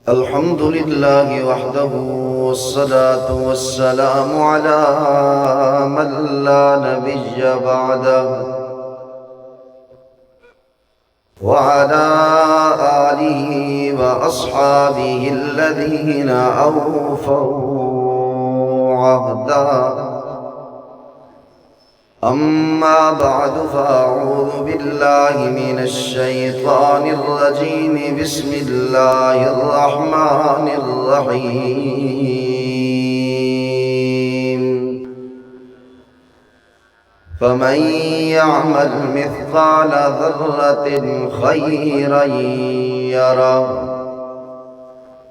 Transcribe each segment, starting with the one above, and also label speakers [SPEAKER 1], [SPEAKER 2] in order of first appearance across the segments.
[SPEAKER 1] الحمد لله وحده والصلاة والسلام على من لا نبي بعده وعلى آله وأصحابه الذين أوفوا عهدا. أما بعد فأعوذ بالله من الشيطان الرجيم. بسم الله الرحمن الرحيم. فمن يعمل مثقال ذرة خيرا يره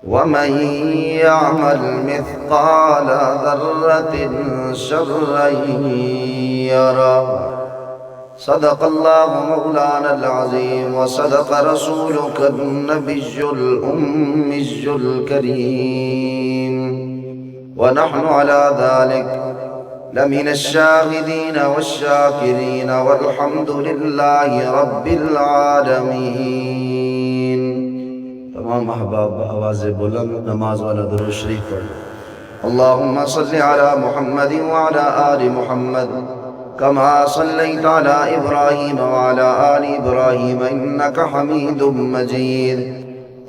[SPEAKER 1] ومن يعمل مثقال ذرة شرا يره. صدق الله مولانا العظيم وصدق رسولك النبي الأمي الكريم، ونحن على ذلك لمن الشاهدين والشاكرين والحمد لله رب العالمين. تمام احباب بآواز بلند نماز والا درود شریف پڑھ. اللهم صل على محمد وعلى آل محمد كما صليت على إبراهيم وعلى آل إبراهيم إنك حميد مجيد.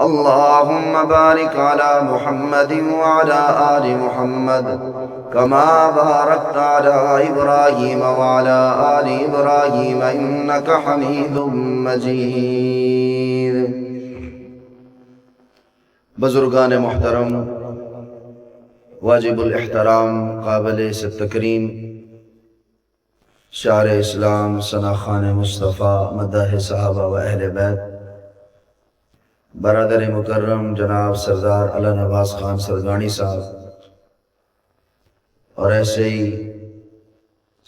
[SPEAKER 1] اللهم بارك على محمد وعلى آل محمد كما باركت على إبراهيم وعلى آل إبراهيم إنك حميد مجيد. بزرگان محترم، واجب الاحترام، قابل ست تکریم، شاعر اسلام، ثنا خوان مصطفیٰ، مداح صحابہ و اہل بیت، برادر مکرم جناب سردار علی نواز خان سرگانی صاحب، اور ایسے ہی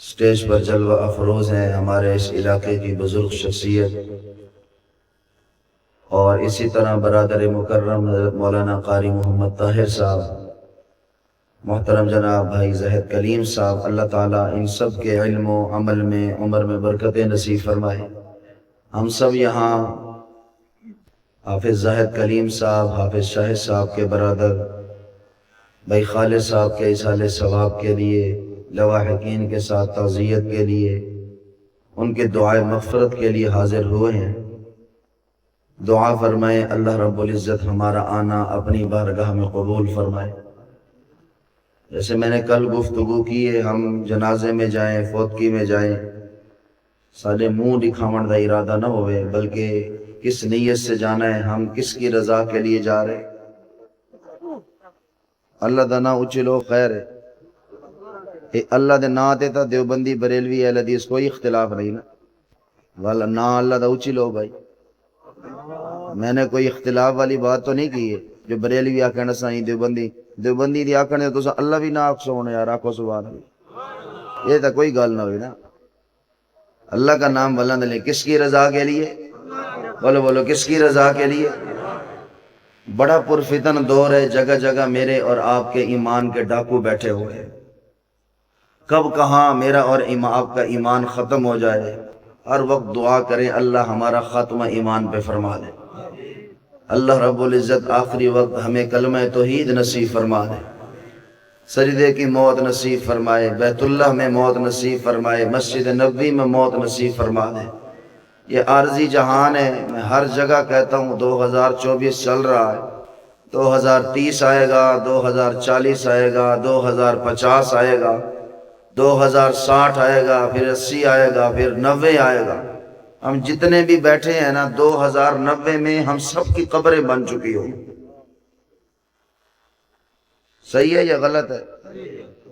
[SPEAKER 1] سٹیج پر جلوہ افروز ہیں ہمارے اس علاقے کی بزرگ شخصیت، اور اسی طرح برادر مکرم حضرت مولانا قاری محمد طاہر صاحب، محترم جناب بھائی زاہد کلیم صاحب. اللہ تعالیٰ ان سب کے علم و عمل میں عمر میں برکت نصیب فرمائے. ہم سب یہاں حافظ زاہد کلیم صاحب، حافظ شاہد صاحب کے برادر بھائی خالد صاحب کے ایصال ثواب کے لیے، لواحقین کے ساتھ تعزیت کے لیے، ان کے دعائے مغفرت کے لیے حاضر ہوئے ہیں. دعا فرمائے اللہ رب العزت ہمارا آنا اپنی بارگاہ میں قبول فرمائے. جیسے میں نے کل گفتگو کی ہے، ہم جنازے میں جائیں، فوتگی میں جائیں، سارے منہ دکھاون دا ارادہ نہ ہوئے، بلکہ کس نیت سے جانا ہے، ہم کس کی رضا کے لیے جا رہے. اللہ دا نا اچلو خیر ہے. اللہ دے نا تے تا دیوبندی بریلوی اہل حدیث کوئی اختلاف نہیں نا، والا نا اللہ دا اچلو بھائی. میں نے کوئی اختلاف والی بات تو نہیں کی ہے. جو بریلوی آکھن سائیں دیوبندی دی آکھن تو اللہ بھی نہ آکھ سونے یار، آکھو سبحان اللہ. یہ تو کوئی گال نہ ہوئی نا. اللہ کا نام بلند لیں. کس کی رضا کے لیے؟ بولو بولو، کس کی رضا کے لیے؟ بڑا پرفتن دور ہے، جگہ جگہ میرے اور آپ کے ایمان کے ڈاکو بیٹھے ہوئے ہیں. کب کہاں میرا اور آپ کا ایمان ختم ہو جائے. ہر وقت دعا کریں اللہ ہمارا خاتمہ ایمان پہ فرما دے. اللہ رب العزت آخری وقت ہمیں کلمہ توحید نصیب فرما دے، سجدے کی موت نصیب فرمائے، بیت اللہ میں موت نصیب فرمائے، مسجد نبوی میں موت نصیب فرما دے. یہ عارضی جہان ہے. میں ہر جگہ کہتا ہوں 2024 چل رہا ہے، 2030 آئے گا، 2040 آئے گا، 2050 آئے گا، 2060 آئے گا، پھر 80 آئے گا، پھر 90 آئے گا. ہم جتنے بھی بیٹھے ہیں نا، 2090 میں ہم سب کی قبریں بن چکی ہوں. صحیح ہے یا غلط ہے؟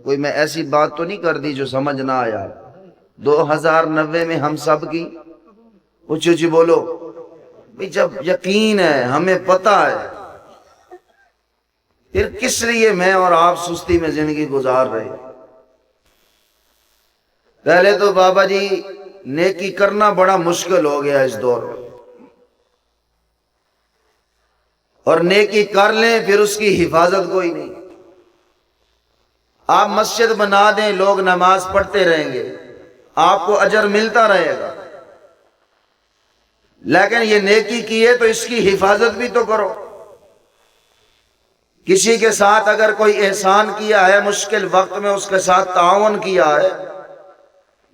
[SPEAKER 1] کوئی میں ایسی بات تو نہیں کر دی جو سمجھ نہ آیا. 2090 میں ہم سب کی اچھی اچھی بولو بھی. جب یقین ہے، ہمیں پتہ ہے، پھر کس لیے میں اور آپ سستی میں زندگی گزار رہے. پہلے تو بابا جی نیکی کرنا بڑا مشکل ہو گیا اس دور میں، اور نیکی کر لیں پھر اس کی حفاظت کوئی نہیں. آپ مسجد بنا دیں، لوگ نماز پڑھتے رہیں گے، آپ کو اجر ملتا رہے گا، لیکن یہ نیکی کی ہے تو اس کی حفاظت بھی تو کرو. کسی کے ساتھ اگر کوئی احسان کیا ہے، مشکل وقت میں اس کے ساتھ تعاون کیا ہے،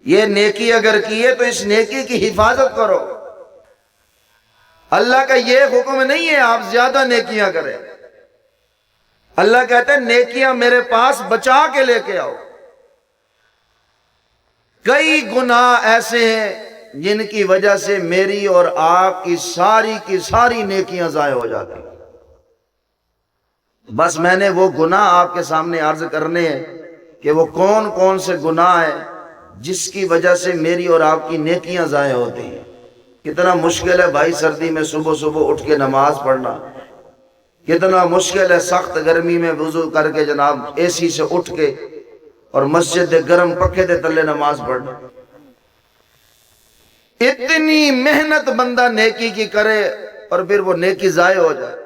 [SPEAKER 1] یہ نیکی اگر کی ہے تو اس نیکی کی حفاظت کرو۔ اللہ کا یہ حکم نہیں ہے آپ زیادہ نیکیاں کریں، اللہ کہتے ہیں نیکیاں میرے پاس بچا کے لے کے آؤ۔ کئی گناہ ایسے ہیں جن کی وجہ سے میری اور آپ کی ساری نیکیاں ضائع ہو جاتی ہیں۔ بس میں نے وہ گناہ آپ کے سامنے عرض کرنے ہیں کہ وہ کون کون سے گناہ ہیں جس کی وجہ سے میری اور آپ کی نیکیاں ضائع ہوتی ہیں۔ کتنا مشکل ہے بھائی سردی میں صبح صبح اٹھ کے نماز پڑھنا، کتنا مشکل ہے سخت گرمی میں وضو کر کے جناب اے سی سے اٹھ کے اور مسجد دے گرم پکھے دے تلے نماز پڑھنا۔ اتنی محنت بندہ نیکی کی کرے اور پھر وہ نیکی ضائع ہو جائے۔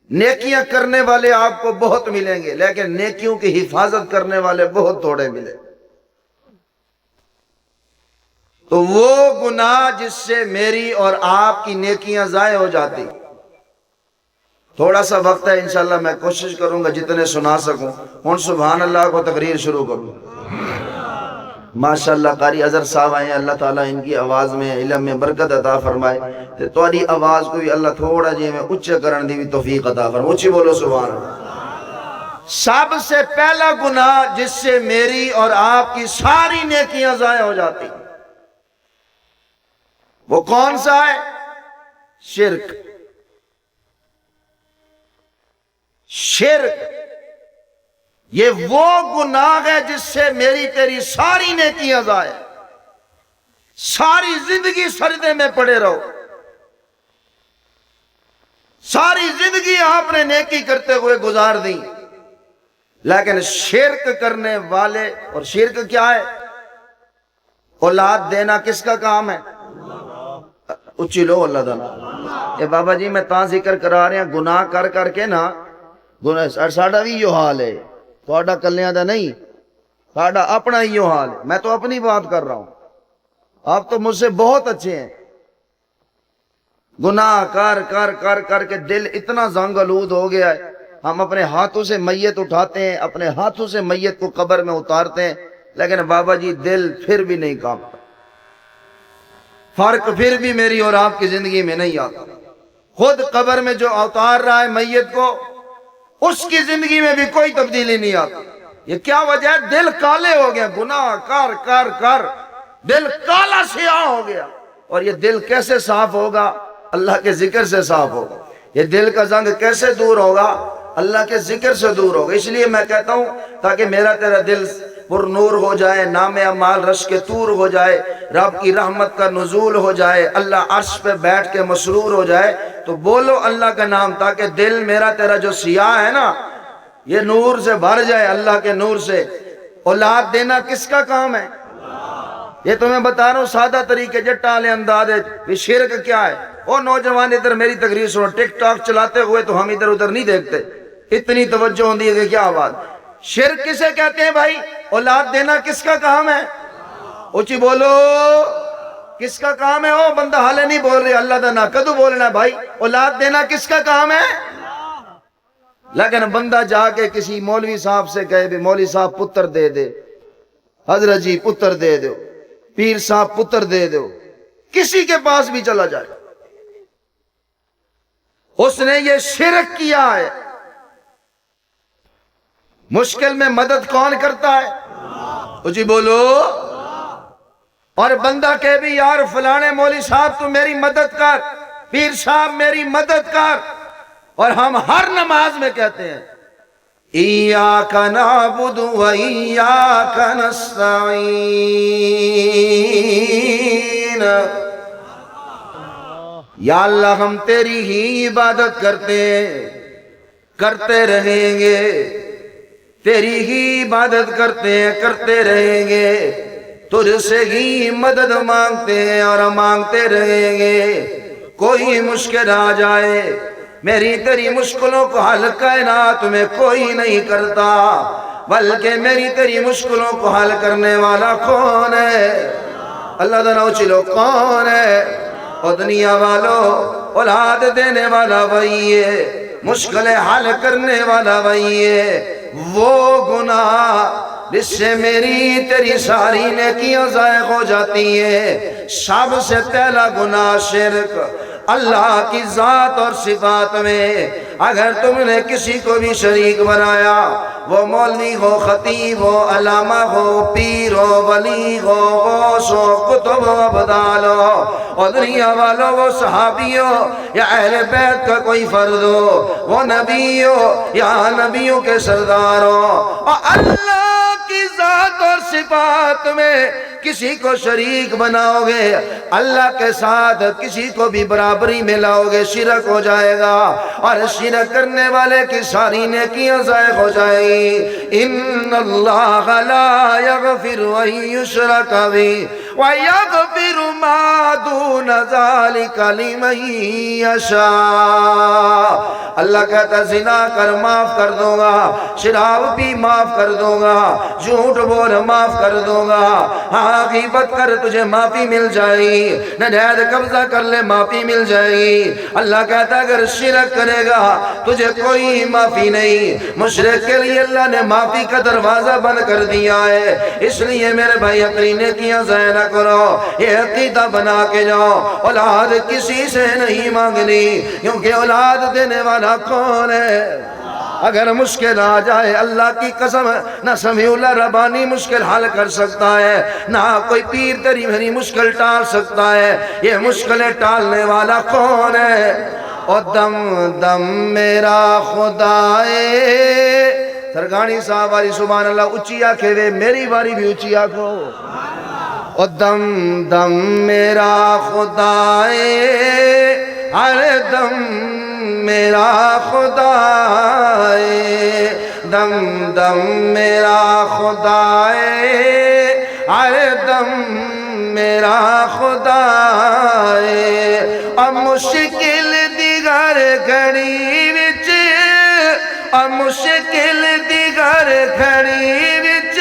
[SPEAKER 1] نیکیاں کرنے والے آپ کو بہت ملیں گے، لیکن نیکیوں کی حفاظت کرنے والے بہت تھوڑے ملیں۔ تو وہ گناہ جس سے میری اور آپ کی نیکیاں ضائع ہو جاتی۔ تھوڑا سا وقت ہے، انشاءاللہ میں کوشش کروں گا جتنے سنا سکوں۔ ہن سبحان اللہ کو تقریر شروع کروں۔ ماشاءاللہ قاری اظہر صاحب آئے ہیں، اللہ تعالیٰ ان کی آواز میں علم میں برکت عطا فرمائے، تے تہاڈی آواز کو بھی اللہ تھوڑا جی میں اونچا کرن دی بھی توفیق عطا فرمائے۔ اونچی بولو سبحان اللہ۔ سب سے پہلا گناہ جس سے میری اور آپ کی ساری نیکیاں ضائع ہو جاتی، وہ کون سا ہے؟ شرک۔ شرک یہ وہ گناہ ہے جس سے میری تیری ساری نیکیاں ضائع، ساری زندگی سجدے میں پڑے رہو، ساری زندگی آپ نے نیکی کرتے ہوئے گزار دی، لیکن شرک کرنے والے، اور شرک کیا ہے؟ اولاد دینا کس کا کام ہے؟ اچھی لو اللہ تعالیٰ۔ اے بابا جی میں تاں ذکر کرا رہے ہیں، گناہ کر کر کے نا، گناہ ساڑھا بھی یہ حال ہے، تھوڑا کلیاں دا نہیں، ساڑھا اپنا ہی یہ حال ہے۔ میں تو اپنی بات کر رہا ہوں، آپ تو مجھ سے بہت اچھے ہیں۔ گناہ کر کر کر کر کے دل اتنا زنگ آلود ہو گیا ہے، ہم اپنے ہاتھوں سے میت اٹھاتے ہیں، اپنے ہاتھوں سے میت کو قبر میں اتارتے ہیں، لیکن بابا جی دل پھر بھی نہیں کانپتا، فرق پھر بھی میری اور آپ کی زندگی میں نہیں آتا۔ خود قبر میں جو اتار رہا ہے میت کو، اس کی زندگی میں بھی کوئی تبدیلی نہیں آتی۔ یہ کیا وجہ ہے؟ دل کالے ہو گیا، گناہ کر کر کر دل کالا سیاہ ہو گیا۔ اور یہ دل کیسے صاف ہوگا؟ اللہ کے ذکر سے صاف ہوگا۔ یہ دل کا زنگ کیسے دور ہوگا؟ اللہ کے ذکر سے دور ہوگا۔ اس لیے میں کہتا ہوں تاکہ میرا تیرا دل پر نور ہو جائے، نام اعمال رش کے طور ہو جائے، رب کی رحمت کا نزول ہو جائے، اللہ عرش پہ بیٹھ کے مسرور ہو جائے، تو بولو اللہ کا نام، تاکہ دل میرا تیرا جو سیاہ ہے نا یہ نور سے بھر جائے، اللہ کے نور سے۔ اولاد دینا کس کا کام ہے؟ یہ تو میں بتا رہا ہوں سادہ طریقے جٹا والے انداز ہے۔ یہ شرک کیا ہے؟ او نوجوان ادھر میری تقریر سنو، ٹک ٹاک چلاتے ہوئے تو ہم ادھر ادھر نہیں دیکھتے، اتنی توجہ ہوندی ہے کہ کیا بات۔ شرک کسے کہتے ہیں بھائی؟ اولاد دینا کس کا کام ہے؟ اونچی بولو، کس کا کام ہے؟ او بندہ حالے نہیں بول رہے، اللہ دا نا کدو بولنا ہے بھائی؟ اولاد دینا کس کا کام ہے؟ لیکن بندہ جا کے کسی مولوی صاحب سے کہے بھی مولوی صاحب پتر دے دے، حضرت جی پتر دے دو، پیر صاحب پتر دے دو، کسی کے پاس بھی چلا جائے، اس نے یہ شرک کیا ہے۔ مشکل میں مدد کون کرتا ہے؟ جی بولو۔ اور بندہ کہے بھی یار فلانے مولوی صاحب تو میری مدد کر، پیر صاحب میری مدد کر، اور ہم ہر نماز میں کہتے ہیں ایاک نعبد و ایاک نستعین، یا اللہ ہم تیری ہی عبادت کرتے رہیں گے، تیری ہی عبادت کرتے رہیں گے، تجھ سے ہی مدد مانگتے ہیں اور مانگتے رہیں گے۔ کوئی مشکل آ جائے، میری تیری مشکلوں کو حل کائنات میں کوئی نہیں کرتا، بلکہ میری تیری مشکلوں کو حل کرنے والا کون ہے؟ اللہ دا نام چلو، کون ہے؟ اور دنیا والوں اولاد دینے والا وہی ہے، مشکلیں حل کرنے والا وہی ہے۔ وہ گناہ جس سے میری تیری ساری نیکیاں ضائع ہو جاتی ہیں، سب سے پہلا گناہ شرک۔ اللہ کی ذات اور صفات میں اگر تم نے کسی کو بھی شریک بنایا، وہ مولوی ہو، خطیب ہو، علامہ ہو، پیر ہو، ولی ہو، غوث ہو، کتب ہو، ابدال ہو، اور دنیا والوں وہ صحابی ہو یا اہل بیت کا کوئی فرد ہو، وہ نبی ہو یا نبیوں کے سردار ہو، اور اللہ کی ذات اور صفات میں کسی کو شریک بناؤ گے، اللہ کے ساتھ کسی کو بھی برابری میں لاؤ گے، شرک ہو جائے گا، اور شرک کرنے والے کی ساری نیکیاں ضائع ہو جائیں گی۔ ان اللہ لا یغفر ان یشرک بہ ویغفر ما دون ذلک لمن یشاء۔ اللہ کہتا ہے زنا کر معاف کر دوں گا، شراب بھی معاف کر دوں گا، جھوٹ بول معاف کر دوں گا، ہاں غیبت کر تجھے معافی مل جائے گی، نجائز قبضہ کر لے معافی مل جائے گی۔ اللہ کہتا ہے اگر شرک کرے گا تجھے کوئی معافی نہیں۔ مشرک کے لیے اللہ نے معافی کا دروازہ بند کر دیا ہے، اس لیے میرے بھائی اپنی نیکیاں ضائع نہ کرو، یہ عقیدہ بنا کے جاؤ، اولاد کسی سے نہیں مانگنی، کیونکہ اولاد دینے والا کون ہے؟ اگر مشکل آ جائے اللہ کی قسم نہ سمیع اللہ ربانی مشکل حل کر سکتا ہے، نہ کوئی پیر تیری میری مشکل ٹال سکتا ہے، یہ مشکلیں ٹالنے والا کون ہے؟ اور دم دم میرا خدائے، سرگانی صاحب والی سبحان اللہ اچھی آنکھیں وے، میری باری بھی اچھی آنکھوں، اور دم دم میرا خدائے، ہر دم میرا خدائے، دم دم میرا خدائے، ہر دم میرا خدائے، اور مشکل دیگر گھڑی وچ، اور مشکل دیگر گھڑی وچ،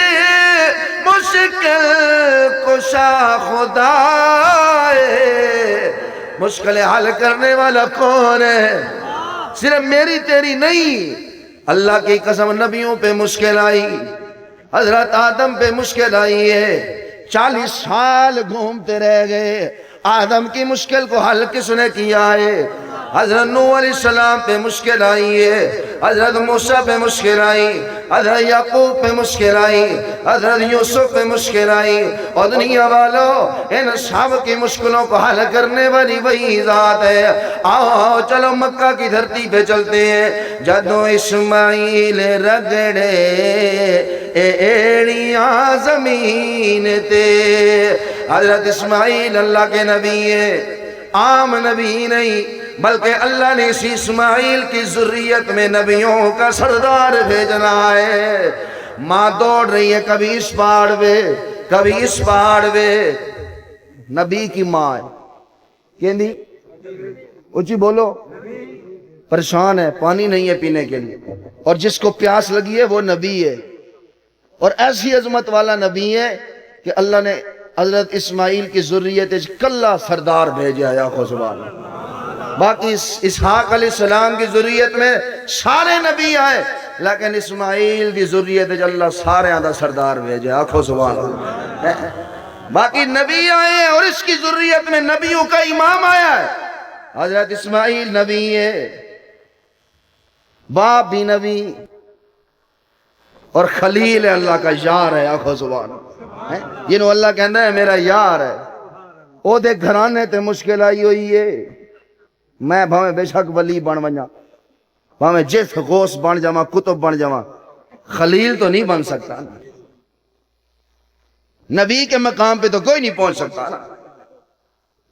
[SPEAKER 1] مشکل کشا خدائے۔ مشکلیں حل کرنے والا کون ہے؟ صرف میری تیری نہیں، اللہ کی قسم نبیوں پہ مشکل آئی، حضرت آدم پہ مشکل آئی ہے، 40 سال گھومتے رہ گئے، آدم کی مشکل کو حل کس نے کیا ہے؟ حضرت نوح علیہ السلام پہ مشکل آئی ہے، حضرت موسیٰ پہ مشکل آئی، حضرت یعقوب پہ مشکل آئی، حضرت یوسف پہ مشکل آئی، اور دنیا والوں ان سب کی مشکلوں کو حل کرنے والی وہی ذات ہے۔ آؤ چلو مکہ کی دھرتی پہ چلتے ہیں، جدو اسماعیل رگڑے ایڑیاں زمین تے، حضرت اسماعیل اللہ کے نبی ہے، عام نبی نہیں، بلکہ اللہ نے اسی اسماعیل کی ذریت میں نبیوں کا سردار بھیجنا ہے۔ ماں دوڑ رہی ہے، کبھی اس پہاڑ پہ کبھی اس پہاڑ پہ، نبی کی ماں ہے، کہندی اچھی بولو، پریشان ہے، پانی نہیں ہے پینے کے لیے، اور جس کو پیاس لگی ہے وہ نبی ہے، اور ایسی عظمت والا نبی ہے کہ اللہ نے حضرت اسماعیل کی ذریت کلا سردار بھیجا یا خو سبحان اللہ۔ باقی اسحاق علیہ السلام کی ذریت میں سارے نبی آئے، لیکن اسماعیل کی ذریت اللہ سارے آدھا سردار بھیجا، آنکھوں سبحان اللہ۔ باقی نبی آئے ہیں اور اس کی ذریت میں نبیوں کا امام آیا ہے، حضرت اسماعیل نبی ہے، باپ بھی نبی، اور خلیل اللہ کا یار ہے، آنکھوں سبحان اللہ، جنہوں اللہ کہنا ہے میرا یار ہے۔ او دے گھرانے تے مشکل آئی ہوئی ہے، میں بھاویں بے شک ولی بن ونجا، بھاویں جس غوث بن جاواں، کتب بن جاواں، خلیل تو نہیں بن سکتا، نبی کے مقام پہ تو کوئی نہیں پہنچ سکتا۔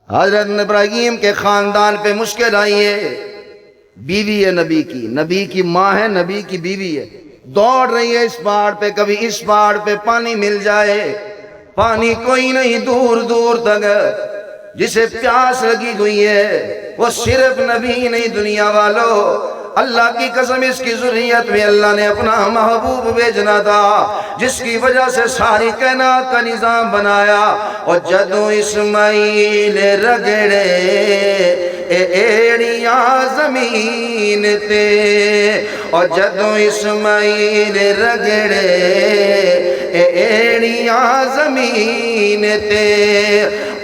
[SPEAKER 1] حضرت ابراہیم کے خاندان پہ مشکل آئی ہے، بیوی ہے نبی کی ماں ہے، نبی کی بیوی ہے، دوڑ رہی ہے اس پہاڑ پہ، کبھی اس پہاڑ پہ پانی مل جائے، پانی کوئی نہیں، دور دور تک جسے پیاس لگی ہوئی ہے، وہ صرف نبی نہیں دنیا والوں، اللہ کی قسم اس کی ذریت میں اللہ نے اپنا محبوب بھیجنا تھا جس کی وجہ سے ساری کائنات کا نظام بنایا. اور جدو اسماعیل رگڑے ایڑیاں زمین تے، اور جدو اسماعیل رگڑے ایڑیاں زمین تے،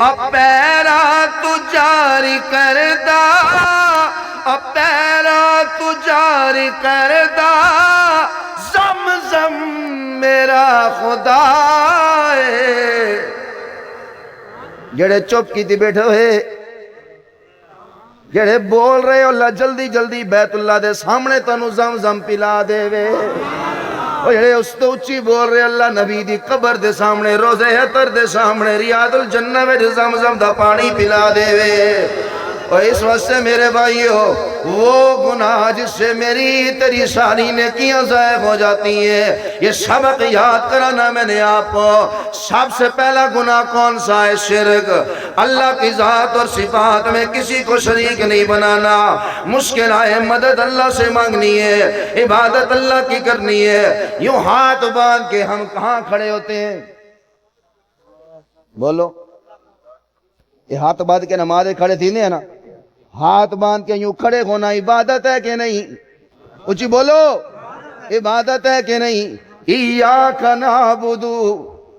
[SPEAKER 1] اب پیرا تو جاری کردہ، اب پیرا تو جاری کردہ، زمزم میرا خدا ہے. جڑے چپ کی تھی بیٹھے ہوئے، جڑے بول رہے ہو اللہ جلدی جلدی بیت اللہ دے سامنے تنو زمزم پلا دے وے، اور جڑے اس تو اچھی بول رہے اللہ نبی دی قبر دے سامنے، روزے حتر دے سامنے، ریاض الجنہ میں زمزم دا پانی پلا دے وے. اور اس واسطے میرے بھائیو، وہ گناہ جس سے میری تیری ساری نیکیاں ضائع ہو جاتی ہیں، یہ سبق یاد کرانا میں نے آپ کو. سب سے پہلا گناہ کون سا ہے؟ شرک. اللہ کی ذات اور صفات میں کسی کو شریک نہیں بنانا. مشکل آئے مدد اللہ سے مانگنی ہے، عبادت اللہ کی کرنی ہے. یوں ہاتھ باندھ کے ہم کہاں کھڑے ہوتے ہیں؟ بولو، یہ ہاتھ باندھ کے نمازیں کھڑے تھی نہیں ہے نا؟ ہاتھ باندھ کے یوں کھڑے ہونا عبادت ہے کہ نہیں؟ اچھی بولو، عبادت ہے کہ نہیں؟ ایاک نعبد،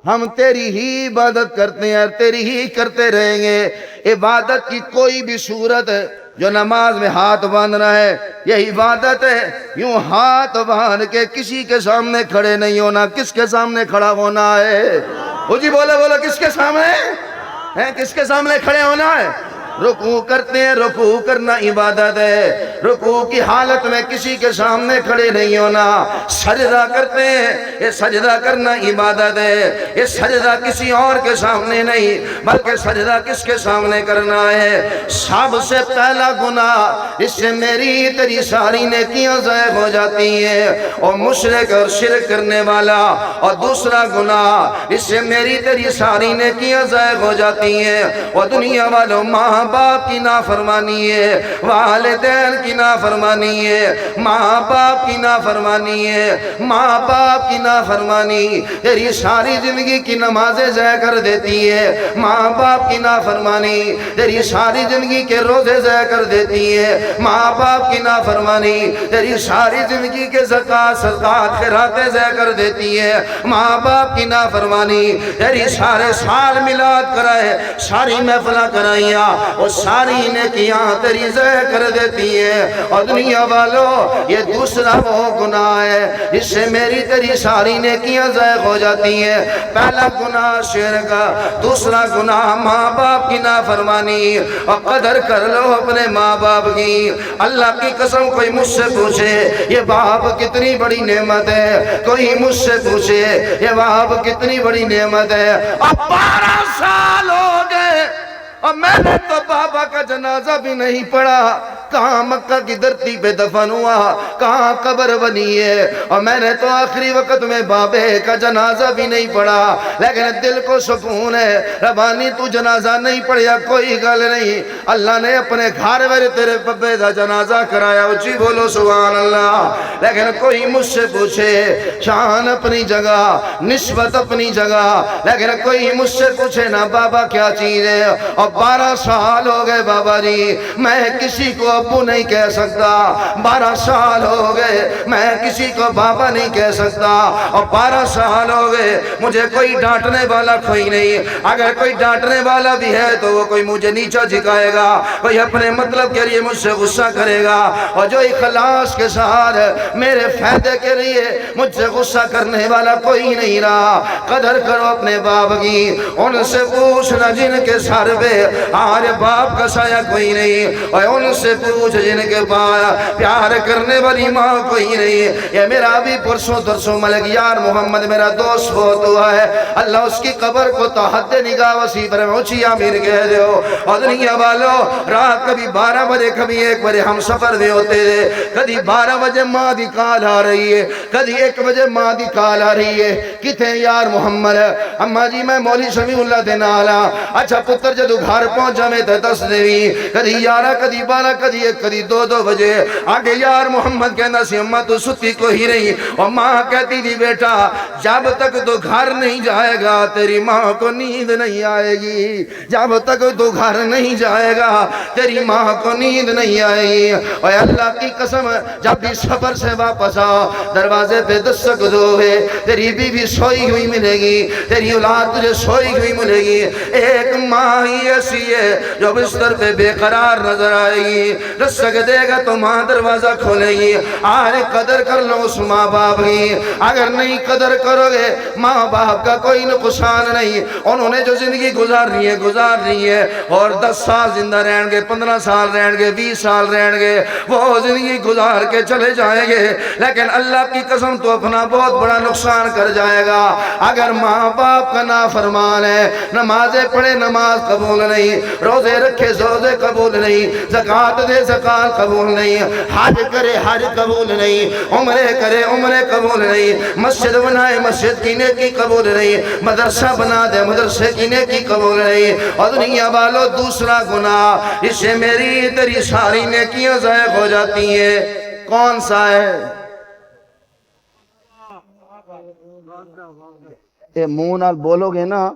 [SPEAKER 1] ہم تیری ہی عبادت کرتے ہیں اور تیری ہی کرتے رہیں گے. عبادت کی کوئی بھی صورت جو نماز میں ہاتھ باندھنا ہے یہ عبادت ہے. یوں ہاتھ باندھ کے کسی کے سامنے کھڑے نہیں ہونا. کس کے سامنے کھڑا ہونا ہے؟ جی بولو بولو، کس کے سامنے ہیں؟ کس کے سامنے کھڑے ہونا ہے؟ رکوع کرتے ہیں، رکوع کرنا عبادت ہے. رکوع کی حالت میں کسی کے سامنے کھڑے نہیں ہونا. سجدہ کرتے ہیں، یہ سجدہ کرنا عبادت ہے. یہ سجدہ کسی اور کے سامنے نہیں بلکہ سجدہ کس کے سامنے کرنا ہے؟ سب سے پہلا گناہ اس سے میری تیری ساری نیکیاں ضائع ہو جاتی ہیں، اور مشرک اور شرک کرنے والا. اور دوسرا گناہ اس سے میری تیری ساری نیکیاں ضائع ہو جاتی ہیں، اور دنیا والوں ماں باپ کی نافرمانی ہے، والدین کی نافرمانی ہے، ماں باپ کی نافرمانی ہے. ماں باپ کی نافرمانی تیری ساری زندگی کی نمازیں ضائع کر دیتی ہے. ماں باپ کی نافرمانی تیری ساری زندگی کے روزے ضائع کر دیتی ہے. ماں باپ کی نافرمانی تیری ساری زندگی کے زکوٰۃ صدقات خیراتیں ضائع کر دیتی ہے. ماں باپ کی نافرمانی تیری سارے سال میلاد کرائے، ساری محفلیں کرائیاں، اور ساری نیکیاں تیری ضائع کر دیتی ہے. اور دنیا والوں، یہ دوسرا وہ گناہ ہے جس سے میری تیری ساری نیکیاں ضائع ہو جاتی ہیں. پہلا گناہ شرک، دوسرا گناہ ماں باپ کی نافرمانی. اور قدر کر لو اپنے ماں باپ کی. اللہ کی قسم کوئی مجھ سے پوچھے یہ باپ کتنی بڑی نعمت ہے، کوئی مجھ سے پوچھے یہ باپ کتنی بڑی نعمت ہے. اب 12 سال ہو گئے اور میں نے تو بابا کا جنازہ بھی نہیں پڑھا. کہاں مکہ کی دھرتی پہ دفن ہوا، کہاں قبر بنی ہے، اور میں نے تو آخری وقت میں بابے کا جنازہ بھی نہیں پڑھا. لیکن دل کو سکون ہے، ربانی تو جنازہ نہیں پڑھیا کوئی گل نہیں، اللہ نے اپنے گھر میں تیرے بابے کا جنازہ کرایا. اچھی بولو سبحان اللہ. لیکن کوئی مجھ سے پوچھے شان اپنی جگہ، نسبت اپنی جگہ، لیکن کوئی مجھ سے پوچھے نا بابا کیا چیز ہے. اور 12 سال ہو گئے بابا جی، میں کسی کو ابو نہیں کہہ سکتا. 12 سال ہو گئے میں کسی کو بابا نہیں کہہ سکتا. اور 12 سال ہو گئے مجھے کوئی ڈانٹنے والا کوئی نہیں. اگر کوئی ڈانٹنے والا بھی ہے تو وہ کوئی مجھے نیچا جھکائے گا، کوئی اپنے مطلب کے لیے مجھ سے غصہ کرے گا. اور جو اخلاص کے ساتھ میرے فائدے کے لیے مجھ سے غصہ کرنے والا کوئی نہیں رہا. قدر کرو اپنے باپ کی. ان سے پوچھنا جن کے سر پہ آج باپ کا سایہ کوئی نہیں، اور ان سے پوچھ جن کے پاس پیار کرنے والی ماں کوئی نہیں. یہ میرا بھی پرسوں درسوں ملک یار محمد میرا دوست بہت ہوا ہے، اللہ اس کی قبر کو تو حد نگاہ وسیع پر اونچی آمین کہہ دو. اور دنیا والوں، رات کبھی 12 بجے کبھی 1 بجے ہم سفر میں ہوتے تھے. کبھی 12 بجے ماں دی کال آ رہی ہے، کبھی 1 بجے ماں دی کال آ رہی ہے. کتنے یار محمد اماں جی میں مولی شمیع اللہ دے نالا. اچھا پتر جدو گھر پہنچا میں تے 10 دیوی، کدی 11 کدی 12 کدی بجے کدی 2 بجے آگے یار محمد کہنا سی اماں تو ستی کو ہی نہیں، اور ماں کہتی تھی بیٹا جب تک تو گھر نہیں جائے گا تیری ماں کو نیند نہیں آئے گی، جب تک تو گھر نہیں جائے گا تیری ماں کو نیند نہیں آئے گی۔ اور اللہ کی قسم جب بھی سفر سے واپس آ دروازے پہ دستک دو ہے، تیری بیوی سوئی ہوئی ملے گی، تیری اولاد تجھے سوئی ہوئی ملے گی۔ ایک ماں ہی ایسی ہے جو بستر پہ بے قرار نظر آئے گی، دستک دے گا تو ماں دروازہ کھولے گی۔ آج قدر کر لو اس ماں باپ کی، اگر نہیں قدر کرو گے ماں باپ کا کوئی نقصان نہیں، انہوں نے جو زندگی گزار رہی ہے اور 10 سال زندہ رہیں گے، 15 سال رہیں گے، 20 سال رہیں گے، وہ زندگی گزار کے چلے جائیں گے، لیکن اللہ کی قسم تو اپنا بہت بڑا نقصان کر جائے گا۔ اگر ماں باپ کا نافرمان ہے، نمازیں پڑھے نماز قبول نہیں، روزے رکھے روزے قبول نہیں، زکوٰۃ دے زکوٰۃ قبول نہیں، حج کرے حج قبول نہیں، عمرے کرے عمرے قبول نہیں، مسجد بنائے مسجد کی نیکی قبول نہیں، مدرسہ بنا دے مدرسے کی نیکی قبول نہیں، اور دنیا والو دوسرا گناہ اس سے میری تیری ساری نیکیاں ضائع ہو جاتی ہیں، کون سا ہے؟ اے منہ نال بولو گے نا،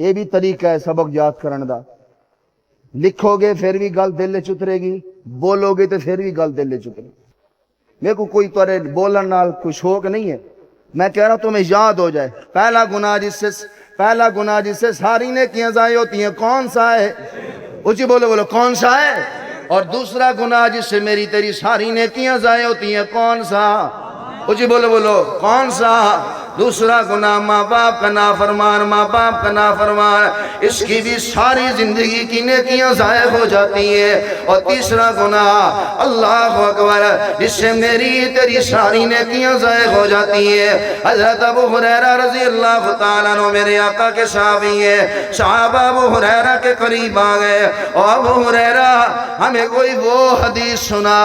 [SPEAKER 1] یہ بھی طریقہ ہے سبق یاد کرن دا، لکھو گے پھر بھی گل دل وچ اترے گی، بولو گے تو پھر بھی گل دل وچ اترے گی۔ میرے کو کوئی تورے بولن نال کوئی شوق نہیں ہے، میں کہہ رہا ہوں تمہیں یاد ہو جائے پہلا گناہ جس سے ساری نیکیاں ضائع ہوتی ہیں کون سا ہے؟ اونچی بولو کون سا ہے؟ اور دوسرا گناہ جس سے میری تیری ساری نیکیاں ضائع ہوتی ہیں کون سا؟ اونچی بولو کون سا؟ دوسرا گناہ ماں باپ کا نافرمان، ماں باپ کا نافرمان، اس کی بھی ساری زندگی کی نیکیاں ضائع ہو جاتی ہیں۔ اور تیسرا گناہ اللہ اکبر جس سے میری تیری ساری نیکیاں ضائع ہو جاتی ہیں۔ حضرت ابو ہریرہ رضی اللہ تعالیٰ عنہ میرے آقا کے صحابی ہیں، صحابہ ابو ہریرہ کے قریب آ گئے، اور ابو ہریرہ ہمیں کوئی وہ حدیث سنا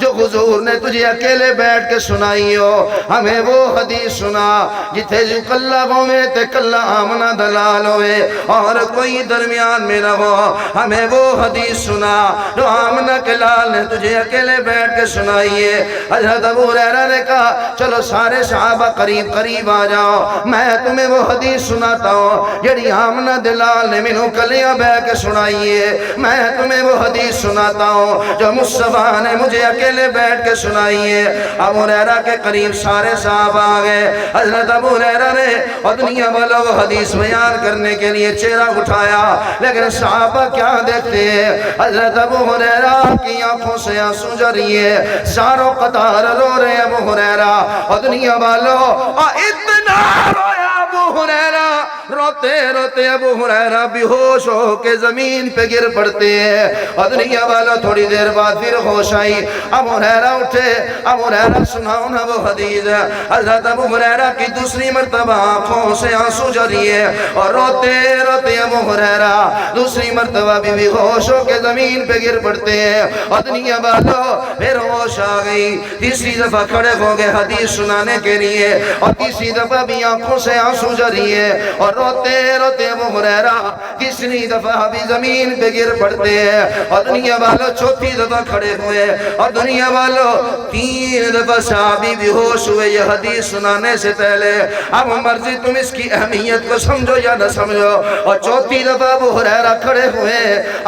[SPEAKER 1] جو حضور نے تجھے اکیلے بیٹھ کے سنائی ہو، ہمیں وہ حدیث سنا جتھے جو کلہ گومے تے کلہ آمنہ دلال ہوئے اور کوئی درمیان میں نہ ہو، ہمیں وہ حدیث سنا جو آمنہ کے لال نے تجھے اکیلے بیٹھ کے سنائی ہے۔ حضرت ابو ہریرہ نے کہا چلو سارے صحابہ قریب قریب آ جاؤ، میں تمہیں وہ حدیث سناتا ہوں جڑی آمنہ دلال نے منو کلیاں بیٹھ کے سنائی ہے، میں تمہیں وہ حدیث سناتا ہوں جو مصطفیٰ نے مجھے اکیلے بیٹھ کے سنائی ہے۔ ابو ہریرہ کے قریب سارے صحابہ آ گئے، حضرت ابو ہریرہ نے اور دنیا والوں کو حدیث بیان کرنے کے لیے چہرہ اٹھایا، لیکن صحابہ کیا دیکھتے ہیں؟ حضرت ابو ہریرہ کی آنکھوں سے آنسو جاری ہے، زاروں قطار رو رہے ہیں ابو ہریرہ، اور دنیا والوں اتنا رویا ابو ہریرہ، روتے روتے ابو ہریرہ بے ہوش ہو کے زمین پہ گر پڑتے ہیں، اور دنیا والوں تھوڑی دیر بعد پھر ہوش آئی، ابو ہریرہ اٹھے، ابو ہریرہ سناؤ نا وہ حدیث۔ حضرت ابو ہریرہ کی دوسری مرتبہ آنکھوں سے آنسو جاری ہے، اور روتے روتے ابو ہریرہ دوسری مرتبہ بھی بے ہوش ہو کے زمین پہ گر پڑتے ہیں، اور دنیا والوں پھر ہوش آ گئی، تیسری دفعہ کھڑے ہو گئے حدیث سنانے کے لیے، اور تیسری دفعہ بھی آنکھوں سے آنسو جاری ہے، اور روتے روتے ابو ہریرہ تیسری دفعہ بھی زمین پہ گر پڑتے ہیں، اور دنیا والوں چوتھی دفعہ کھڑے ہوئے، اور دنیا والوں 3 دفعہ صحابی بے ہوش ہوئے یہ حدیث سنانے سے پہلے۔ اب مرضی تم اس کی اہمیت کو سمجھو یا نہ سمجھو، اور چوتھی دفعہ ابو ہریرہ کھڑے ہوئے،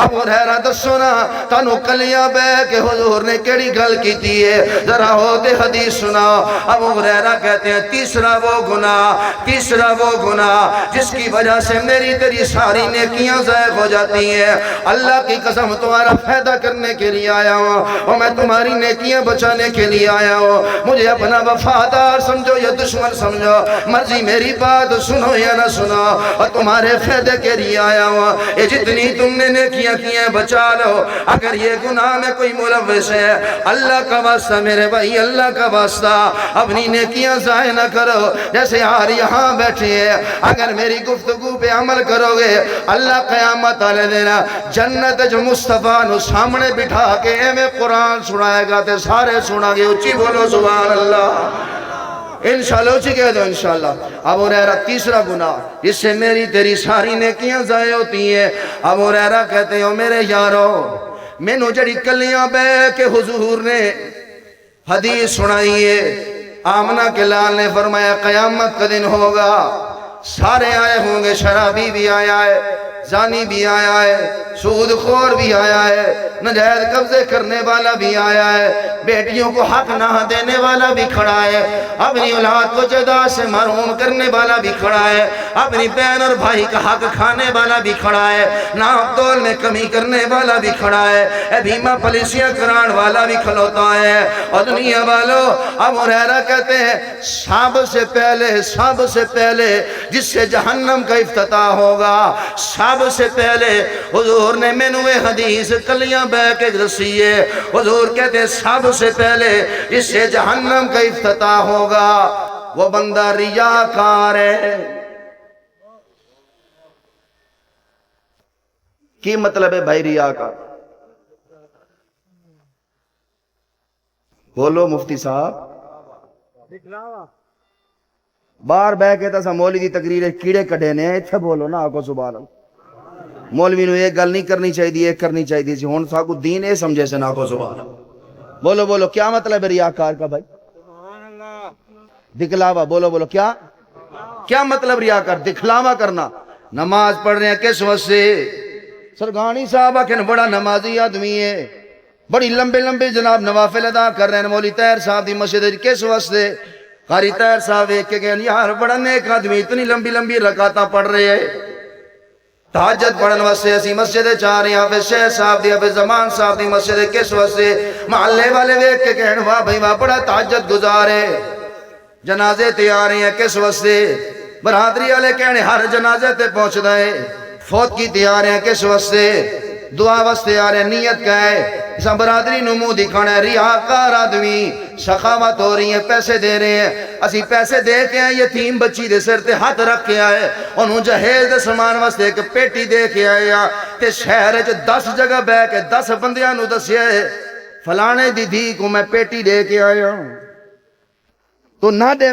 [SPEAKER 1] ابو ہریرہ دسو نا تانوں کلیاں بے کہ حضور نے کیڑی گل کیتی ہے، ذرا ہوتے حدیث سناؤ۔ ابو ہریرہ کہتے ہیں تیسرا وہ گناہ جس کی وجہ سے میری تیری ساری نیکیاں ضائع ہو جاتی ہیں، اللہ کی قسم تمہارا فائدہ کرنے کے لیے آیا ہوں، اور میں تمہاری نیکیاں بچانے کے لیے آیا ہوں، مجھے اپنا وفادار سمجھو یا دشمن سمجھو، مرضی میری بات سنو یا نہ سنو، اور تمہارے فائدے کے لیے آیا ہوں، یہ جتنی تم نے نیکیاں کی ہیں بچا لو، اگر یہ گناہ میں کوئی ملوث ہے اللہ کا واسطہ میرے بھائی، اللہ کا واسطہ اپنی نیکیاں ضائع نہ کرو۔ جیسے یار یہاں بیٹھے ہیں، اگر میری گفتگو پہ عمل کرو گے اللہ قیامت والے دن جنت جو مصطفیٰ نو سامنے بٹھا کے میں قرآن سنائے گا تے سارے سنا گے، اچھی بولو سبحان اللہ، انشاءاللہ اچھی کہہ دو انشاءاللہ۔ ابو ہریرہ تیسرا گناہ جس سے میری تیری ساری نیکیاں ضائع ہوتی ہیں، ابو ہریرہ کہتے ہو میرے یارو مینو جڑی کلیاں بے کے حضور نے حدیث سنائی ہے، آمنہ کے لال نے فرمایا قیامت کا دن ہوگا، سارے آئے ہوں گے، شرابی بھی آیا ہے، زانی بھی آیا ہے، سود خور بھی آیا ہے، ناجائز قبضے کرنے والا بھی آیا ہے، بیٹیوں کو حق نہ دینے والا بھی کھڑا ہے، اپنی اولاد کو جدا سے محروم کرنے والا بھی کھڑا ہے، اپنی بہن اور بھائی کا حق کھانے والا بھی کھڑا ہے، ناپ تول میں کمی کرنے والا بھی کھڑا ہے، بیمہ پالیسیاں کران والا بھی کھلوتا ہے۔ اور دنیا والو، اب ہریرہ کہتے ہیں سب سے پہلے جس سے جہنم کا افتتاح ہوگا، سب سے پہلے حضور نے مینوے حدیث کلیاں بہ کے دسی ہے، حضور کہتے ہیں سب سے پہلے جس سے جہنم کا افتتاح ہوگا وہ بندہ ریاکار ہے۔ کی مطلب ہے بھائی ریاکار؟ بولو مفتی صاحب، باہر بہ کے تسا مولوی دی تقریر کیڑے کڈے نے، اتھے بولو نا آکو سبحان اللہ۔ مولوی نو ایک گل نہیں کرنی چاہیے، ایک کرنی چاہیے سی، ہن ساکو دین اے سمجھے سے نا کو سبحان اللہ۔ بولو بولو کیا مطلب ہے ریاکار کا بھائی؟ دکھلاوا، بولو بولو کیا مطلب ریاکار؟ دکھلاوا کرنا۔ نماز پڑھ رہے ہیں کس وقت سے؟ سرگانی صاحب آکھن بڑا نمازی آدمی ہے، بڑی لمبے جناب نوافل ادا کر رہے ہیں، مولوی طاہر صاحب دی مسجد کس وقت سے؟ قاری طاہر صاحب ایک کے گئے یار بڑا نیک آدمی، اتنی لمبی رکعتاں پڑھ رہے ہیں، تہجد پڑھن واسطے اسی مسجد چاہ رہے ہیں، حافظ شیخ صاحب دی، حافظ زمان صاحب دی مسجد کس وقت سے؟ محلے والے دیکھ کے کہن واہ بھائی واہ بڑا تہجد گزار ہے، جنازے تیار ہیں کس وقت سے؟ برادری والے کہنے ہر جنازے تے پہنچ دے، فوت کی تیار ہیں کس وقت سے؟ دعا واسطے آ رہے ہیں، نیت کیا ہے؟ اس برادری نو منہ دکھانا ہے، ریاکار آدمی، سخاوت ہو رہی ہے، پیسے دے رہے ہیں، اسی پیسے دے کے آئے، یتیم بچی دے سر تے ہاتھ رکھ کے آئے، انہوں جہیز دے سامان واسطے ایک پیٹی دے کے آئے، تے شہر جو 10 جگہ بے کے 10 بندیاں نو دسیا ہے فلانے دی دھی کو میں پیٹی دے کے آیا ہوں، تو نہ دے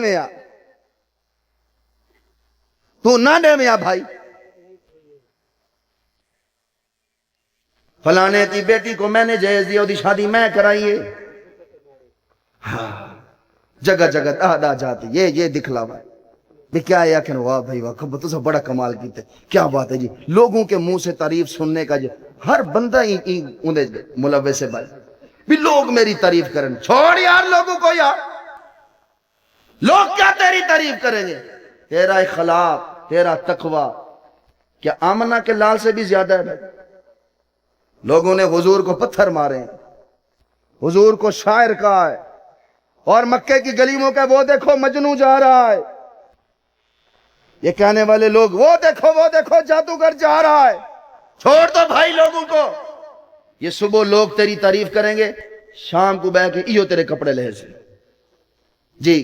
[SPEAKER 1] میں بھائی، فلانے کی بیٹی کو میں نے جہیز دیا، دی شادی میں کرائیے، جگہ دا جاتی، یہ دکھلاوا ہے بھی کیا ہے؟ آکھن واہ بھائی واہ تو سب بڑا کمال کیتے، کیا بات ہے جی، لوگوں کے منہ سے تعریف سننے کا جی ہر بندہ ہی ملوث ہے بھائی، بھی لوگ میری تعریف کریں، چھوڑ یار لوگوں کو، یار لوگ کیا تیری تعریف کریں گے؟ تیرا اخلاق، تیرا تقوی کیا آمنہ کے لال سے بھی زیادہ ہے بھائی؟ لوگوں نے حضور کو پتھر مارے ہیں، حضور کو شاعر کہا ہے، اور مکے کی گلیوں کا وہ دیکھو مجنوں جا رہا ہے، یہ کہنے والے لوگ وہ دیکھو جادوگر جا رہا ہے، چھوڑ دو بھائی لوگوں کو۔ یہ صبح لوگ تیری تعریف کریں گے، شام کو بیٹھ کے ایو تیرے کپڑے لہے سے جی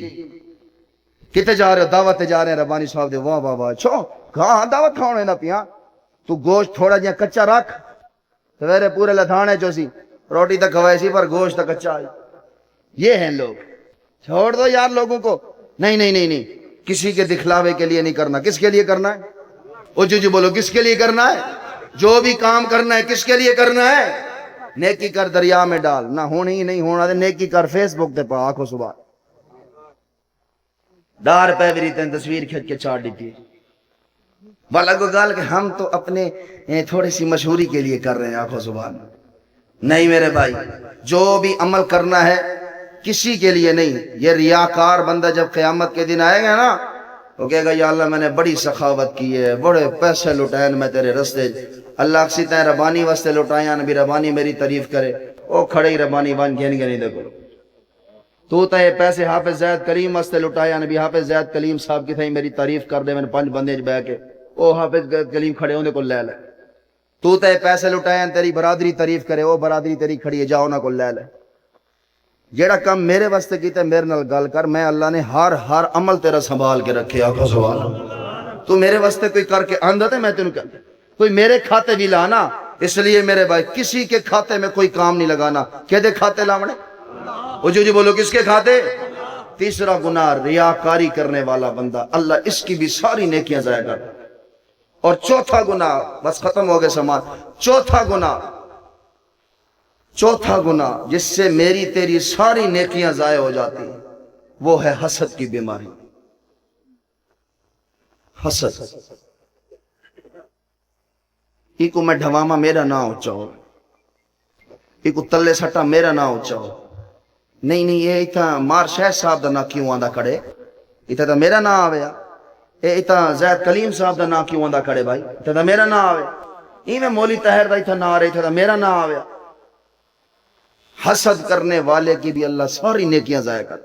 [SPEAKER 1] کتے جا رہے ہو؟ دعوت جا رہے ہیں ربانی صاحب دے، واہ واہ واہ، چھو کہاں دعوت کھانے نہ پیا، تو گوشت تھوڑا جہاں کچا رکھ، سویرے پورے لدھانے چوسی روٹی تک کھوائے سی پر گوشت تک کچا آئی، یہ ہیں لوگ، چھوڑ دو یار لوگوں کو۔ نہیں کسی کے دکھلاوے کے لیے نہیں کرنا، کس کے لیے کرنا ہے؟ او جو بولو کس کے لیے کرنا ہے؟ جو بھی کام کرنا ہے کس کے لیے کرنا ہے؟ نیکی کر دریا میں ڈال، نہ ہونی ہی نہیں ہونا دے، نیکی کر فیس بک تے پا، آنکھوں صبح ڈار پہ بھی ریتے ہیں تصویر کھچ کے چاڑ دیتی ہے، والا کو گال کہ ہم تو اپنے تھوڑی سی مشہوری کے لیے کر رہے ہیں، آنکھوں زبان نہیں میرے بھائی، جو بھی عمل کرنا ہے کسی کے لیے نہیں۔ یہ ریاکار بندہ جب قیامت کے دن آئے گا نا، وہ کہے گا یا اللہ میں نے بڑی سخاوت کی ہے، بڑے پیسے لٹائے میں تیرے رستے، اللہ کسی طرح ربانی واسطے لٹائے نبی ربانی میری تعریف کرے، او کھڑے ہی ربانی بان گھن گھنی دیکھو، تو تے پیسے حافظ زید کلیم واسطے لٹایا نبی حافظ زید کلیم صاحب کی تھا میری تعریف کر دے، میں نے 5 بندے بہ کے او حافظ کلیم کھڑے ہونے کو لے لے، تو تے پیسے لٹایا تیری برادری تعریف کرے، او برادری تیری کھڑی ہے جاؤ نہ کو لے لے، جیڑا کام میرے واسطے کیتا ہے میرے نال گل کر، میں اللہ نے ہر عمل تیرا سنبھال کے رکھے، آقا سبحان اللہ، تو میرے واسطے کوئی کر کے آندہ تے میں تینوں کہتا کوئی میرے کھاتے بھی لانا، اس لیے میرے بھائی کسی کے کھاتے میں کوئی کام نہیں لگانا، کہ دے کھاتے لاونے، وہ جو بولو کس کے کھاتے؟ تیسرا گناہ ریاکاری کرنے والا بندہ، اللہ اس کی بھی ساری نیکیاں ضائع کر، اور چوتھا گناہ، بس ختم ہو گئے سامان، چوتھا گناہ چوتھا گناہ جس سے میری تیری ساری نیکیاں ضائع ہو جاتی ہیں وہ ہے حسد کی بیماری. حسد. ایک میں ڈھواما میرا نہ اونچا ہو, ایک تلے سٹا میرا نہ اونچا ہو. نہیں یہ اتنا مار شاہ صاحب دا نا کیوں آندا کھڑے, اتنا تو میرا نہ آویا. اے اتنا زید کلیم صاحب دا نا کیوں آندا کھڑے بھائی, اتنا تو میرا نہ آوے. میں مولی طاہر دا اتنا نہ آ رہی تھا, میرا نہ آویا. حسد کرنے والے کی بھی اللہ ساری نیکیاں ضائع کر.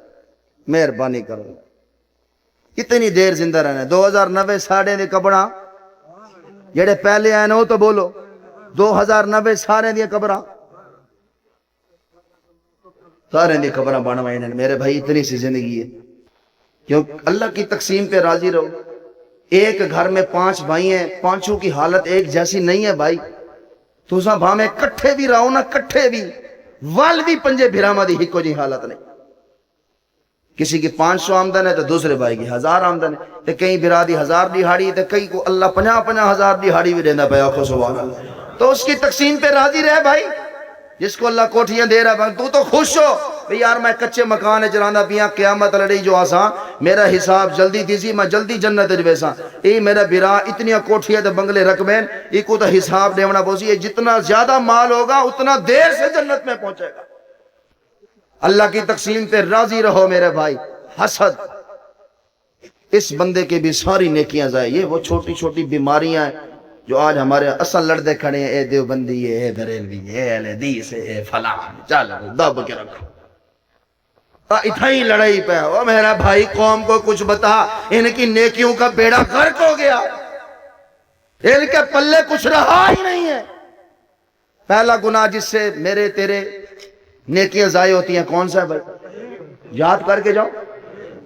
[SPEAKER 1] مہربانی کرو, کتنی دیر زندہ رہنا. 2090 ساڑھے دے کبڑا جڑے پہلے آئے نا وہ تو بولو. 2090 سارے دیا قبراں سارے دی قبراں بنوائیں نے. میرے بھائی اتنی سی زندگی ہے, کیوں اللہ کی تقسیم پہ راضی رہو. ایک گھر میں 5 بھائی ہیں, پانچوں کی حالت ایک جیسی نہیں ہے بھائی. تو سا بھا میں کٹھے بھی رہو نا, کٹھے بھی وال بھی پنجے بھراما دی ہکو جی حالت نہیں. کسی کی 500 آمدن ہے تو دوسرے بھائی کی 1000 آمدن ہے, تو کئی برا دی 1000 دیہاڑی, تو کئی کو اللہ 50,000 دیہاڑی بھی دینا پیا. آخو سبحان اللہ. تو اس کی تقسیم پہ راضی رہے بھائی. جس کو اللہ کوٹھیاں دے رہا ہے تو خوش ہو بھئی یار میں کچے مکان چلانا پیا, قیامت لڑی جو آسان, میرا حساب جلدی دیسی, میں جلدی جنت جویسا. میرا برا اتنی کوٹھیاں تے بنگلے رقبین, کو تو حساب دیونا بوسی. جتنا زیادہ مال ہوگا اتنا دیر سے جنت میں پہنچے گا. اللہ کی تقسیم پہ راضی رہو میرے بھائی. حسد اس بندے کے بھی ساری نیکیاں ضائع. یہ وہ چھوٹی چھوٹی بیماریاں ہیں جو آج ہمارے اصل لڑدے کھڑے ہیں. اے دیوبندی, اے بریلوی, اے اہل حدیث, اے فلاں, چل دب کے رکھو. اتنا ہی لڑائی پہ ہو میرا بھائی. قوم کو کچھ بتا, ان کی نیکیوں کا بیڑا غرق ہو گیا, ان کے پلے کچھ رہا ہی نہیں ہے. پہلا گناہ جس سے میرے تیرے نیکیاں ضائع ہوتی ہیں کون سا ہے بھائی؟ یاد کر کے جاؤ,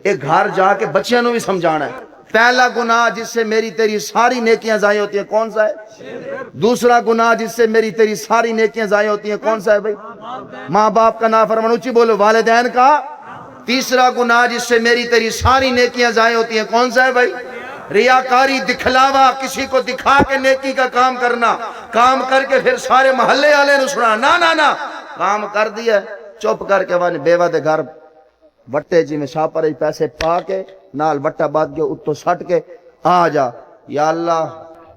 [SPEAKER 1] ایک گھر جا کے بچیاں نو بھی سمجھانا ہے. پہلا گناہ جس سے میری تیری ساری نیکیاں ضائع ہوتی ہیں کون سا ہے؟ دوسرا گناہ جس سے میری تیری ساری نیکیاں ضائع ہوتی ہیں کون سا ہے بھائی؟ ماں باپ کا نافرمان, اونچی بولو, والدین کا. تیسرا گناہ جس سے میری تیری ساری نیکیاں ضائع ہوتی ہیں کون سا ہے بھائی؟ ریاکاری, دکھلاوا, کسی کو دکھا کے نیکی کا کام کرنا, کام کر کے پھر سارے محلے والے نو سنانا. نا نا نا, کام کر دیا چپ کر کے وان بیوہ دے گھر وٹے جی میں شاپر پیسے پا کے نال وٹا بات کے اتو سٹ کے آ جا. یا اللہ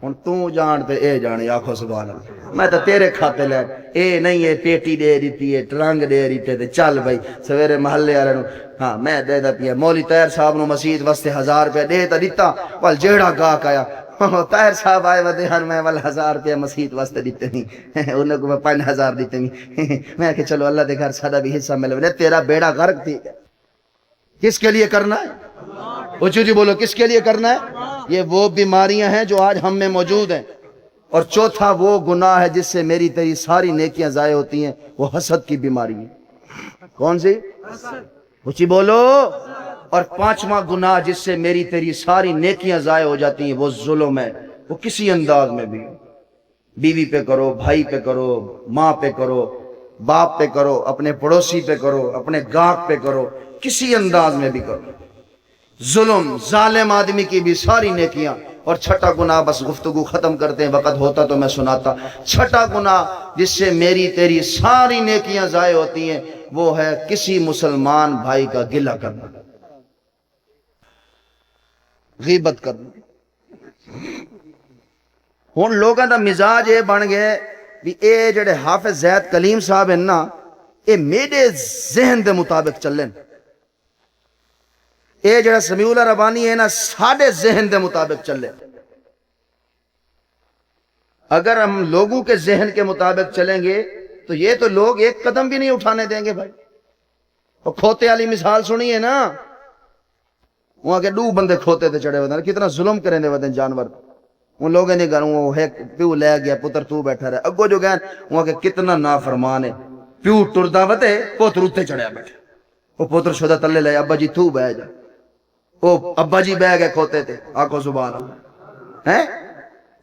[SPEAKER 1] ہن تو جان تے اے جانے. آخو سبحان اللہ. میں تو تیرے کھاتے لے, اے نہیں ہے پیٹی دے دیتی ہے, ٹرنگ دے دیتے تے چل بھائی سویرے محلے والے نو. ہاں میں دے دا پیا مولی طاہر صاحب نو مسجد واسطے 1000 روپے دے تا دیتا. وال جیڑا گاہک آیا, طاہر صاحب آئے ودے ہن میں وال 1000 روپے مسجد واسطے دیتے نہیں, انہوں کو میں 5000 دیتے نہیں. میں کہ چلو اللہ دے گھر ساڈا بھی حصہ ملے. تیرا بیڑا غرق تھی. کس کے لیے کرنا ہے؟ اونچی جی بولو, کس کے لیے کرنا ہے؟ یہ وہ بیماریاں ہیں جو آج ہم میں موجود ہیں. اور چوتھا وہ گناہ ہے جس سے میری تیری ساری نیکیاں ضائع ہوتی ہیں, وہ حسد کی بیماری ہے. کون سی؟ اونچی بولو. اور پانچواں گناہ جس سے میری تیری ساری نیکیاں ضائع ہو جاتی ہیں وہ ظلم ہے. وہ کسی انداز میں بھی, بیوی پہ کرو, بھائی پہ کرو, ماں پہ کرو, باپ پہ کرو, اپنے پڑوسی پہ کرو, اپنے گاہک پہ کرو, کسی انداز میں بھی کرو. ظلم, ظالم آدمی کی بھی ساری نیکیاں. اور چھٹا گناہ, بس گفتگو ختم کرتے ہیں, وقت ہوتا تو میں سناتا. چھٹا گناہ جس سے میری تیری ساری نیکیاں ضائع ہوتی ہیں وہ ہے کسی مسلمان بھائی کا گلہ کرنا, غیبت کرنا. ہن لوگاں دا مزاج یہ بن گئے بھی اے جڑے حافظ زید کلیم صاحب ہیں نا, اے میرے ذہن دے مطابق چلن. اے جڑا سمیع اللہ ربانی ہے نا, ساڑھے ذہن دے مطابق چلے. اگر ہم لوگوں کے ذہن کے مطابق چلیں گے تو یہ تو لوگ ایک قدم بھی نہیں اٹھانے دیں گے بھائی. اور کھوتے والی مثال سنی ہے نا, وہاں کے 2 بندے کھوتے تے چڑھے ہوتے, کتنا ظلم کریں دے ہوتے جانور. ان لوگوں نے گھر وہ ہے پیو لے گیا, پتر تو بیٹھا رہے. اگو جو گئے وہاں کے کتنا نافرمان ہے, پیو ٹردا وتے پتر اتے چڑھیا بیٹھے. وہ پتر شدہ تلے لے, ابا جی تو بہ جا. وہ ابا جی بہ گئے کھوتے تے. آکو سبحان اللہ. ہیں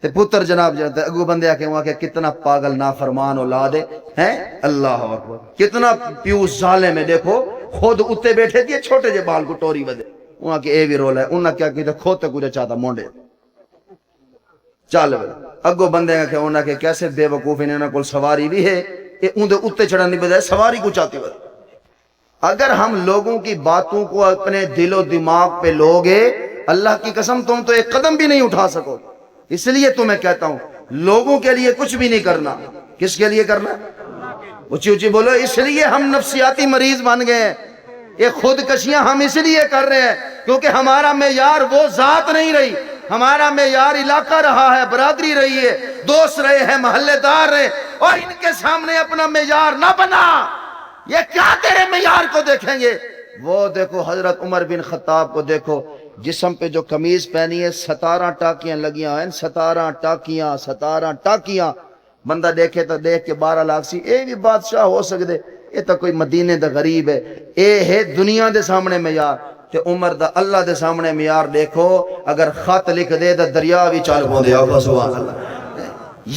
[SPEAKER 1] تے پتر جناب جاتے اگو بندے آکے وہاں کے کتنا پاگل نافرمان اولاد ہے. اللہ اکبر, کتنا پیو ظالم ہے. دیکھو خود اتے بیٹھے تھے, چھوٹے جے بال کو ٹوری ودے. وہاں کے اے بھی رول ہے, انہاں کیا کیتا, کھوتے کچھ چاہتا مونڈے چل. اگو بندے آکے انہاں کے کیسے بے وقوف, انہاں کو سواری بھی ہے, اندے اتنے چڑھنے بجائے سواری کو چاہتی بجائے. اگر ہم لوگوں کی باتوں کو اپنے دل و دماغ پہ لوگے اللہ کی قسم تم تو ایک قدم بھی نہیں اٹھا سکو. اس لیے تو میں کہتا ہوں لوگوں کے لیے کچھ بھی نہیں کرنا. کس کے لیے کرنا؟ اونچی اونچی بولو. اس لیے ہم نفسیاتی مریض بن گئے ہیں. یہ خودکشیاں ہم اس لیے کر رہے ہیں کیونکہ ہمارا معیار وہ ذات نہیں رہی. ہمارا معیار علاقہ رہا ہے، برادری رہی ہے، دوست رہے ہیں، محلے دار رہے. اور ان کے سامنے اپنا معیار نہ بنا. یہ کیا تیرے معیار کو دیکھیں گے؟ وہ دیکھو حضرت عمر بن خطاب کو دیکھو، جسم پہ جو قمیض پہنی ہے 17 ٹاکیاں لگیاں ہیں. 17 ٹاکیاں. بندہ دیکھے تو دیکھ کے 12 لاکھ سی اے بھی بادشاہ ہو سکتے. یہ تو کوئی مدینے دا غریب ہے. اے ہے دنیا دے سامنے معیار. تے عمر دا اللہ دے سامنے معیار دیکھو. اگر خط لکھ دے تو دریا بھی چل پوندے. آقا سبحان اللہ.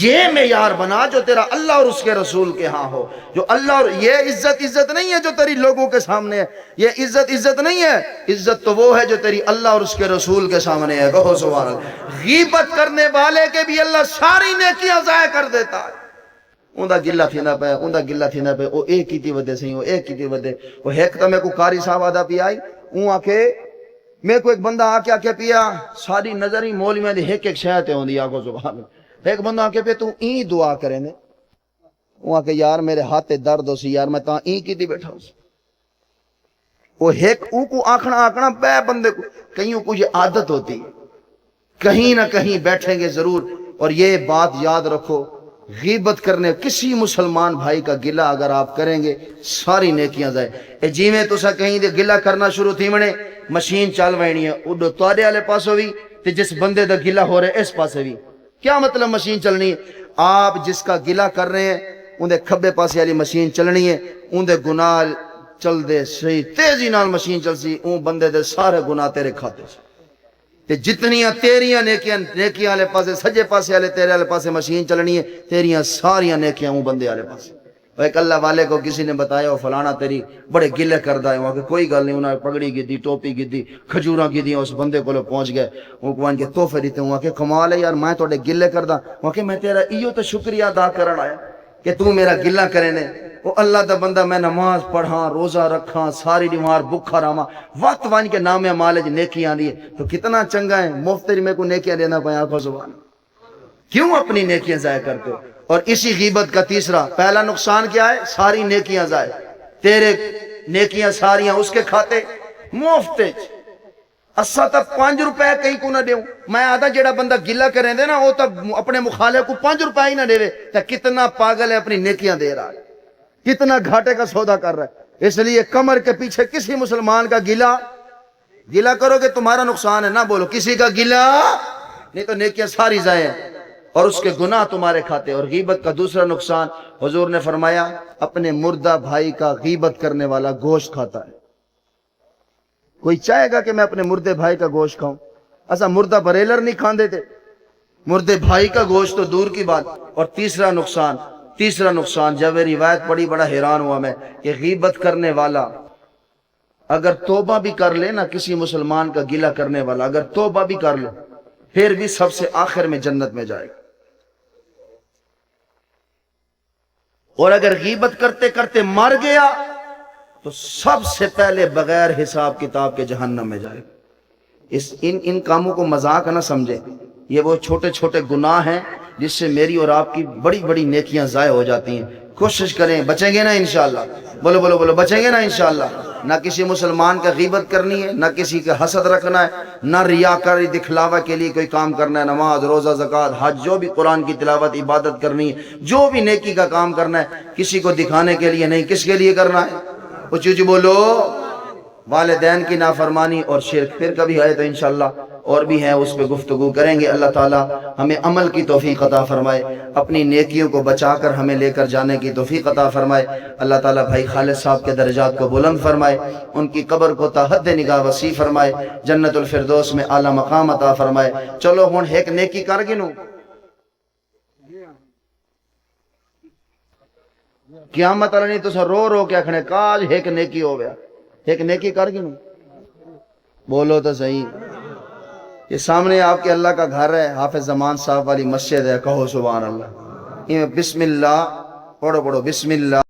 [SPEAKER 1] یہ معیار بنا جو تیرا اللہ اور اس کے رسول کے ہاں ہو. جو اللہ اور یہ عزت نہیں ہے جو تیری لوگوں کے سامنے ہے. یہ عزت نہیں ہے. عزت تو وہ ہے جو تیری اللہ اور اس کے رسول کے سامنے ہے. کہو سبحان اللہ. غیبت کرنے والے کے بھی اللہ ساری نیکیاں ضائع کر دیتا ہے. اوندا گلہ تھیندا پہ او ایک کیتی ودے سہی او ایک کیتی ودے. وہ ایک تو میں کو قاری صاحب آدھا پی آئی اون آ کے میں کو ایک بندہ آ کے پیا ساری نظر ہی مول میں ایک شے تے ہوندی. آکو سبحان اللہ. ایک بندہ آ کے پہ تو این دعا کرے نے وہاں کہ یار میرے ہاتھ درد ہو سی یار میں تاں این کی دی بیٹھا ہوں. وہ ایک او کو آکھنا بے بندے کو کئیوں کو یہ عادت ہوتی ہے. کہیں نہ کہیں بیٹھیں گے ضرور. اور یہ بات یاد رکھو غیبت کرنے کسی مسلمان بھائی کا گلہ اگر آپ کریں گے ساری نیکیاں ضائع. جی میں تسا کہیں دے گلہ کرنا شروع تھی منے مشین چل وینی ہے اڈو تواڈے والے پاسوں بھی تے جس بندے دا گلہ ہو رہا ہے اس پاسے بھی. کیا مطلب مشین چلنی ہے؟ آپ جس کا گلہ کر رہے ہیں اندے کھبے پاسے والی مشین چلنی ہے. اندے گناہ چل دے صحیح تیزی نال مشین چل سی اون بندے دے سارے گناہ تیرے کھاتے سے. تے جتنیاں تیریاں نیکیاں والے پاسے سجے پاسے والے تیرے والے پاسے مشین چلنی ہے تیریاں ساریاں نیکیاں اون بندے والے پاسے. ایک اللہ والے کو کسی نے بتایا وہ فلانا تیری بڑے گلے کردا ہے. وہاں کہ کوئی گل نہیں. انہاں نے پگڑی گدی ٹوپی گدی کھجوراں گدیاں اس بندے کو پہنچ گئے. وہ کوان کے تحفے دیتے. وہاں کہ کمال ہے یار میں تواڈے گلے کردا. وہاں کہ میں تیرا ایو تے شکریہ ادا کرن آیا کہ تو میرا گلہ کرے نے. وہ اللہ دا بندہ میں نماز پڑھاں روزہ رکھاں ساری دیوار بھوکا رہواں وقت وان کے نام مالج نیکیاں دی تو کتنا چنگا ہے. مفت میں کو نیکیاں دینا پیا. آنکھوں زبان کیوں اپنی نیکیاں ضائع کرتے ہو؟ اور اسی غیبت کا تیسرا پہلا نقصان کیا ہے؟ ساری نیکیاں ضائع. تیرے نیکیاں ساریاں اس کے کھاتے مفت. اسا تک 5 روپے کہیں کو نہ دیوں. میں آدھا جیڑا بندہ گلہ کریں دے نا وہ تک اپنے مخالف کو 5 روپے ہی نہ دے تو کتنا پاگل ہے اپنی نیکیاں دے رہا ہے. کتنا گھاٹے کا سودا کر رہا ہے. اس لیے کمر کے پیچھے کسی مسلمان کا گلہ کرو کہ تمہارا نقصان ہے. نہ بولو کسی کا گلہ نہیں تو نیکیاں ساری ضائع ہیں اور اس کے گناہ تمہارے کھاتے. اور غیبت کا دوسرا نقصان حضور نے فرمایا اپنے مردہ بھائی کا غیبت کرنے والا گوشت کھاتا ہے. کوئی چاہے گا کہ میں اپنے مردے بھائی کا گوشت کھاؤں؟ ایسا مردہ بریلر نہیں کھاندے تھے. مردے بھائی کا گوشت تو دور کی بات. اور تیسرا نقصان جب یہ روایت پڑھی بڑا حیران ہوا میں کہ غیبت کرنے والا اگر توبہ بھی کر لے نا کسی مسلمان کا گلہ کرنے والا اگر توبہ بھی کر لے پھر بھی سب سے آخر میں جنت میں جائے گا. اور اگر غیبت کرتے کرتے مر گیا تو سب سے پہلے بغیر حساب کتاب کے جہنم میں جائے گا. ان کاموں کو مذاق نہ سمجھیں. یہ وہ چھوٹے چھوٹے گناہ ہیں جس سے میری اور آپ کی بڑی بڑی نیکیاں ضائع ہو جاتی ہیں. کوشش کریں بچیں گے نا انشاءاللہ. بولو بچیں گے نا انشاءاللہ. نہ کسی مسلمان کا غیبت کرنی ہے نہ کسی کا حسد رکھنا ہے نہ ریاکاری دکھلاوا کے لیے کوئی کام کرنا ہے. نماز روزہ زکوٰۃ حج جو بھی قرآن کی تلاوت عبادت کرنی ہے جو بھی نیکی کا کام کرنا ہے کسی کو دکھانے کے لیے نہیں. کس کے لیے کرنا ہے؟ اونچی اونچی بولو. والدین کی نافرمانی اور شرک پھر کبھی ہے تو انشاءاللہ اور بھی ہیں اس پہ گفتگو کریں گے. اللہ تعالی ہمیں عمل کی توفیق عطا فرمائے. اپنی نیکیوں کو بچا کر ہمیں لے کر جانے کی توفیق عطا فرمائے. اللہ تعالی بھائی خالد صاحب کے درجات کو بلند فرمائے. ان کی قبر کو تا حد نگاہ وسیع فرمائے. جنت الفردوس میں اعلی مقام عطا فرمائے. چلو ہن ایک نیکی کر گنو. قیامت والا نہیں تو رو رو کے آکھنے کاج ایک نیکی ہو گیا. ایک نیکی کر گنو. بولو تو صحیح. یہ سامنے آپ کے اللہ کا گھر ہے حافظ زمان صاحب والی مسجد ہے. کہو سبحان اللہ. بسم اللہ پڑھو پڑھو بسم اللہ